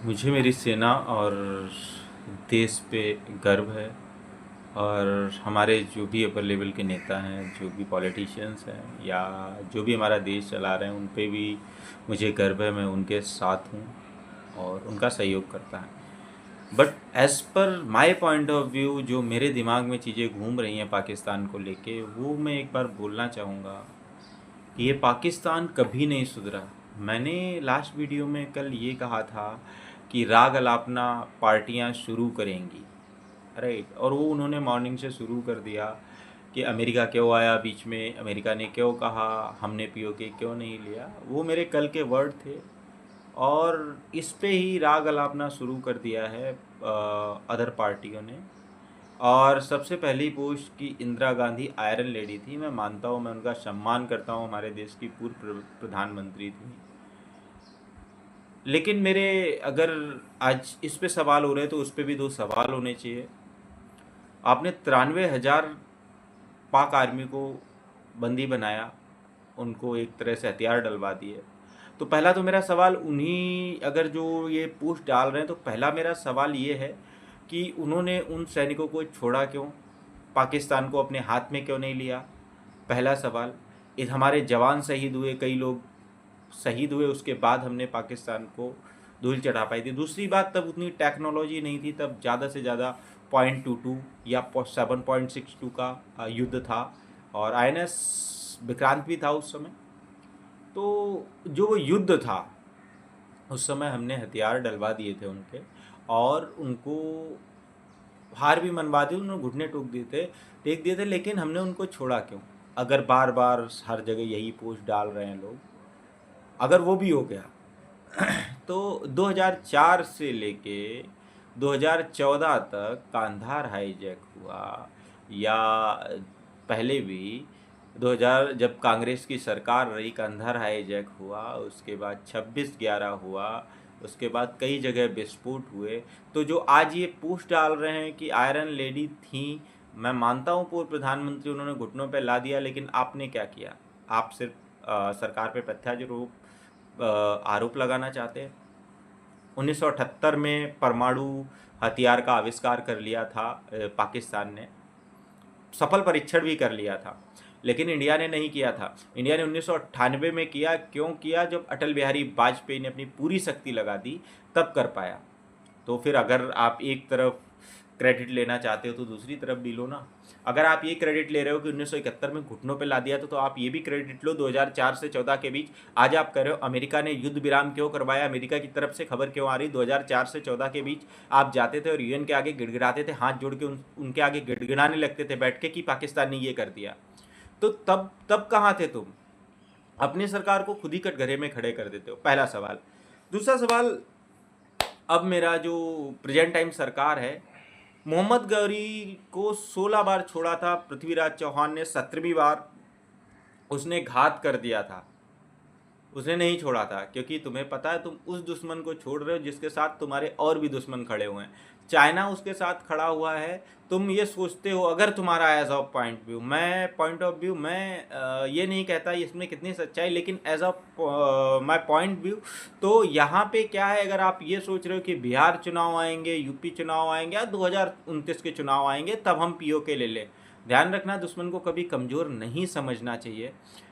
मुझे मेरी सेना और देश पे गर्व है। और हमारे जो भी अपर लेवल के नेता हैं, जो भी पॉलिटिशियंस हैं या जो भी हमारा देश चला रहे हैं, उन पे भी मुझे गर्व है। मैं उनके साथ हूँ और उनका सहयोग करता है। But as per my point of view, जो मेरे दिमाग में चीज़ें घूम रही हैं पाकिस्तान को लेके, वो मैं एक बार बोलना चाहूँगा कि ये पाकिस्तान कभी नहीं सुधरा। मैंने लास्ट वीडियो में कल ये कहा था कि राग अलापना पार्टियां शुरू करेंगी, राइट। और वो उन्होंने मॉर्निंग से शुरू कर दिया कि अमेरिका क्यों आया बीच में, अमेरिका ने क्यों कहा, हमने पीओके क्यों नहीं लिया। वो मेरे कल के वर्ड थे और इस पे ही राग अलापना शुरू कर दिया है अदर पार्टियों ने। और सबसे पहली पोस्ट की इंदिरा गांधी आयरन लेडी थी। मैं मानता हूँ, मैं उनका सम्मान करता हूँ, हमारे देश की पूर्व प्रधानमंत्री थी। लेकिन मेरे अगर आज इस पे सवाल हो रहे हैं तो उस पे भी दो सवाल होने चाहिए। आपने 93,000 पाक आर्मी को बंदी बनाया, उनको एक तरह से हथियार डलवा दिए। तो पहला तो मेरा सवाल उन्हीं, अगर जो ये पोस्ट डाल रहे हैं, तो पहला मेरा सवाल ये है कि उन्होंने उन सैनिकों को छोड़ा क्यों, पाकिस्तान को अपने हाथ में क्यों नहीं लिया। पहला सवाल। इस हमारे जवान शहीद हुए, कई लोग शहीद हुए, उसके बाद हमने पाकिस्तान को धूल चढ़ा पाई थी। दूसरी बात, तब उतनी टेक्नोलॉजी नहीं थी, तब ज़्यादा से ज़्यादा 0.22 या 7.62 का युद्ध था और INS विक्रांत भी था उस समय। तो जो वो युद्ध था, उस समय हमने हथियार डलवा दिए थे उनके और उनको हार भी मनवा दी, उन्होंने घुटने टेक दिए थे। लेकिन हमने उनको छोड़ा क्यों, अगर बार बार हर जगह यही पोस्ट डाल रहे हैं लोग। अगर वो भी हो गया तो 2004 से लेके 2014 तक कांधार हाईजैक हुआ, या पहले भी 2000 जब कांग्रेस की सरकार रही, कांधार हाईजैक हुआ, उसके बाद 26/11 हुआ, उसके बाद कई जगह विस्फोट हुए। तो जो आज ये पोस्ट डाल रहे हैं कि आयरन लेडी थी, मैं मानता हूँ पूर्व प्रधानमंत्री, उन्होंने घुटनों पर ला दिया, लेकिन आपने क्या किया। आप सिर्फ सरकार पे प्रत्यारोप आरोप लगाना चाहते हैं। 1978 में परमाणु हथियार का आविष्कार कर लिया था पाकिस्तान ने, सफल परीक्षण भी कर लिया था, लेकिन इंडिया ने नहीं किया था। इंडिया ने 1998 में किया। क्यों किया? जब अटल बिहारी वाजपेयी ने अपनी पूरी शक्ति लगा दी, तब कर पाया। तो फिर अगर आप एक तरफ क्रेडिट लेना चाहते हो तो दूसरी तरफ भी लो ना। अगर आप ये क्रेडिट ले रहे हो कि 1971 में घुटनों पे ला दिया तो आप ये भी क्रेडिट लो 2004 से 14 के बीच। आज आप कह रहे हो अमेरिका ने युद्ध विराम क्यों करवाया, अमेरिका की तरफ से खबर क्यों आ रही, 2004 से 14 के बीच आप जाते थे और UN के आगे गिड़गिड़ाते थे, हाथ जोड़ के उनके आगे गिड़गिड़ाने लगते थे बैठ के कि पाकिस्तान ने ये कर दिया। तो तब तब कहाँ थे तुम? अपनी सरकार को खुद ही कटघरे में खड़े कर देते हो। पहला सवाल। दूसरा सवाल, अब मेरा जो प्रेजेंट टाइम सरकार है, मोहम्मद गौरी को 16 बार छोड़ा था, पृथ्वीराज चौहान ने 17वीं बार उसने घात कर दिया था, उसने नहीं छोड़ा था। क्योंकि तुम्हें पता है, तुम उस दुश्मन को छोड़ रहे हो जिसके साथ तुम्हारे और भी दुश्मन खड़े हुए हैं। चाइना उसके साथ खड़ा हुआ है। तुम ये सोचते हो, अगर तुम्हारा as of point of view, मैं ये नहीं कहता इसमें कितनी सच्चाई, लेकिन as of my point of, view यहाँ पे क्या है, अगर आप ये सोच रहे हो कि बिहार चुनाव आएंगे, यूपी चुनाव आएंगे या 2029 के चुनाव आएंगे तब हम POK ले लें, ध्यान रखना, दुश्मन को कभी कमज़ोर नहीं समझना चाहिए।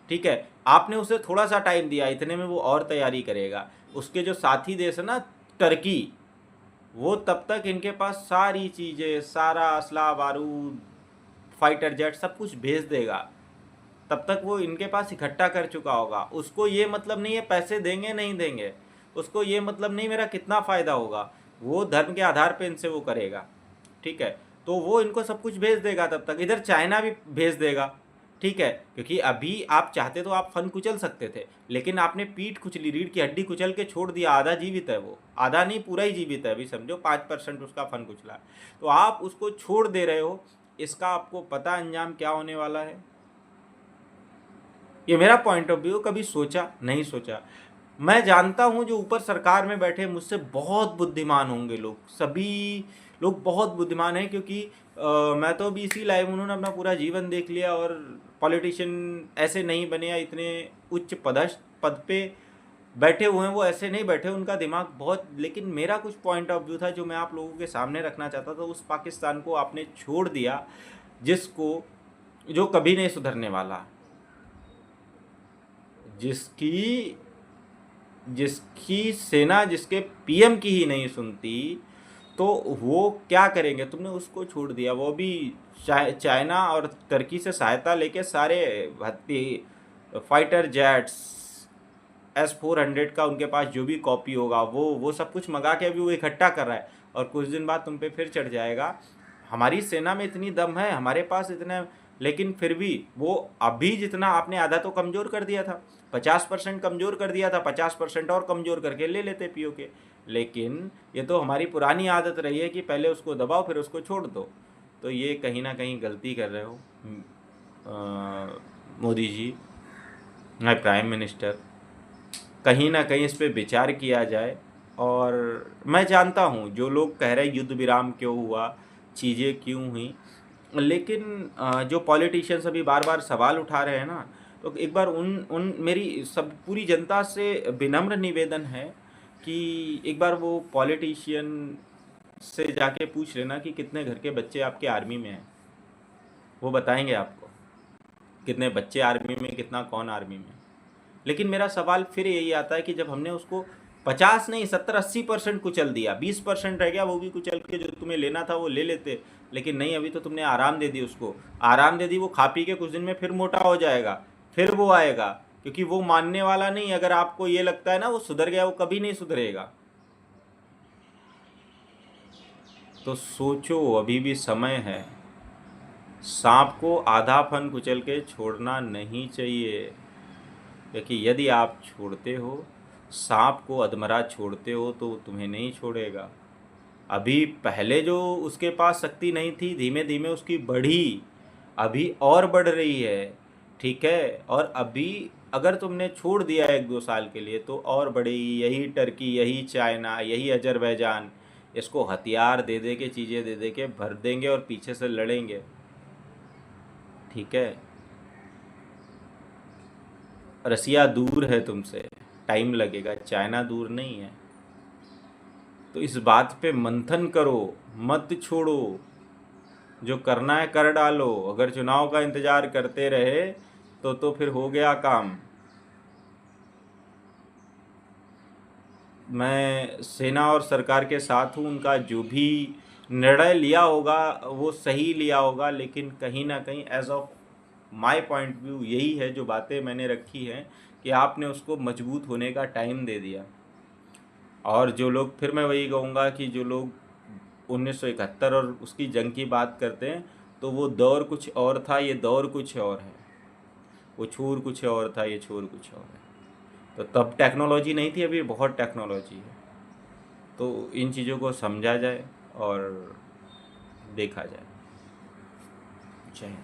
ठीक है, आपने उसे थोड़ा सा टाइम दिया, इतने में वो और तैयारी करेगा। उसके जो साथी देश है ना, टर्की, वो तब तक इनके पास सारी चीज़ें, सारा असला बारूद, फाइटर जेट सब कुछ भेज देगा। तब तक वो इनके पास इकट्ठा कर चुका होगा। उसको ये मतलब नहीं है पैसे देंगे नहीं देंगे, उसको ये मतलब नहीं मेरा कितना फ़ायदा होगा, वो धर्म के आधार पे इनसे वो करेगा। ठीक है, तो वो इनको सब कुछ भेज देगा। तब तक इधर चाइना भी भेज देगा। ठीक है, क्योंकि अभी आप चाहते तो आप फन कुचल सकते थे, लेकिन आपने पीठ कुचली, रीढ़ की हड्डी कुचल के छोड़ दिया। आधा जीवित है वो, आधा नहीं पूरा ही जीवित है, अभी समझो 5% उसका फन कुचला है, तो आप उसको छोड़ दे रहे हो। इसका आपको पता अंजाम क्या होने वाला है? ये मेरा पॉइंट ऑफ व्यू। कभी सोचा? नहीं सोचा। मैं जानता हूँ जो ऊपर सरकार में बैठे मुझसे बहुत बुद्धिमान होंगे लोग, सभी लोग बहुत बुद्धिमान हैं, क्योंकि मैं तो अभी इसी लाइव, उन्होंने अपना पूरा जीवन देख लिया और पॉलिटिशियन ऐसे नहीं बने या इतने उच्च पदस्थ पद पे बैठे हुए हैं, वो ऐसे नहीं बैठे, उनका दिमाग बहुत, लेकिन मेरा कुछ पॉइंट ऑफ व्यू था जो मैं आप लोगों के सामने रखना चाहता था। उस पाकिस्तान को आपने छोड़ दिया जिसको, जो कभी नहीं सुधरने वाला, जिसकी जिसकी सेना, जिसके पीएम की ही नहीं सुनती, तो वो क्या करेंगे? तुमने उसको छोड़ दिया, वो भी चाइना और तुर्की से सहायता लेके सारे फाइटर जेट्स S-400 का उनके पास जो भी कॉपी होगा वो सब कुछ मंगा के अभी वो इकट्ठा कर रहा है, और कुछ दिन बाद तुम पे फिर चढ़ जाएगा। हमारी सेना में इतनी दम है, हमारे पास इतने, लेकिन फिर भी वो अभी जितना आपने आधा तो कमज़ोर कर दिया था, 50% कमज़ोर कर दिया था, 50% और कमज़ोर करके ले लेते पीओ के। लेकिन ये तो हमारी पुरानी आदत रही है कि पहले उसको दबाओ फिर उसको छोड़ दो। तो ये कहीं ना कहीं गलती कर रहे हो Modi ji, my prime minister. कहीं ना कहीं इस पे विचार किया जाए। और मैं जानता हूँ जो लोग कह रहे हैं युद्ध विराम क्यों हुआ, चीज़ें क्यों हुई, लेकिन जो पॉलिटिशियंस अभी बार बार सवाल उठा रहे हैं ना, तो एक बार उन उन मेरी सब पूरी जनता से विनम्र निवेदन है कि एक बार वो पॉलिटिशियन से जाके पूछ लेना कि कितने घर के बच्चे आपके आर्मी में हैं। वो बताएंगे आपको कितने बच्चे आर्मी में, कितना कौन आर्मी में। लेकिन मेरा सवाल फिर यही आता है कि जब हमने उसको 50 नहीं 70-80% कुचल दिया, 20% रह गया, वो भी कुचल के जो तुम्हें लेना था वो ले लेते। लेकिन नहीं, अभी तो तुमने आराम दे दी उसको, आराम दे दी। वो खा पी के कुछ दिन में फिर मोटा हो जाएगा, फिर वो आएगा, क्योंकि वो मानने वाला नहीं। अगर आपको ये लगता है ना वो सुधर गया, वो कभी नहीं सुधरेगा। तो सोचो, अभी भी समय है। सांप को आधा फन कुचल के छोड़ना नहीं चाहिए, क्योंकि यदि आप छोड़ते हो, सांप को अधमरा छोड़ते हो, तो तुम्हें नहीं छोड़ेगा। अभी पहले जो उसके पास शक्ति नहीं थी, धीमे धीमे उसकी बढ़ी, अभी और बढ़ रही है, ठीक है। और अभी अगर तुमने छोड़ दिया 1-2 साल के लिए तो और बढ़ेगी। यही टर्की, यही चाइना, यही अजरबैजान इसको हथियार दे दे के, चीज़ें दे दे के भर देंगे और पीछे से लड़ेंगे, ठीक है। रसिया दूर है तुमसे, टाइम लगेगा, चाइना दूर नहीं है। तो इस बात पे मंथन करो, मत छोड़ो, जो करना है कर डालो। अगर चुनाव का इंतजार करते रहे तो फिर हो गया काम। मैं सेना और सरकार के साथ हूँ, उनका जो भी निर्णय लिया होगा वो सही लिया होगा, लेकिन कहीं ना कहीं as of my point of view है, जो बातें मैंने रखी हैं कि आपने उसको मजबूत होने का टाइम दे दिया। और जो लोग, फिर मैं वही कहूँगा कि जो लोग 1971 और उसकी जंग की बात करते हैं, तो वो दौर कुछ और था, ये दौर कुछ और है। वो छोर कुछ और था, ये छोर कुछ और है। तो तब टेक्नोलॉजी नहीं थी, अभी बहुत टेक्नोलॉजी है। तो इन चीज़ों को समझा जाए और देखा जाए। जय हिंद।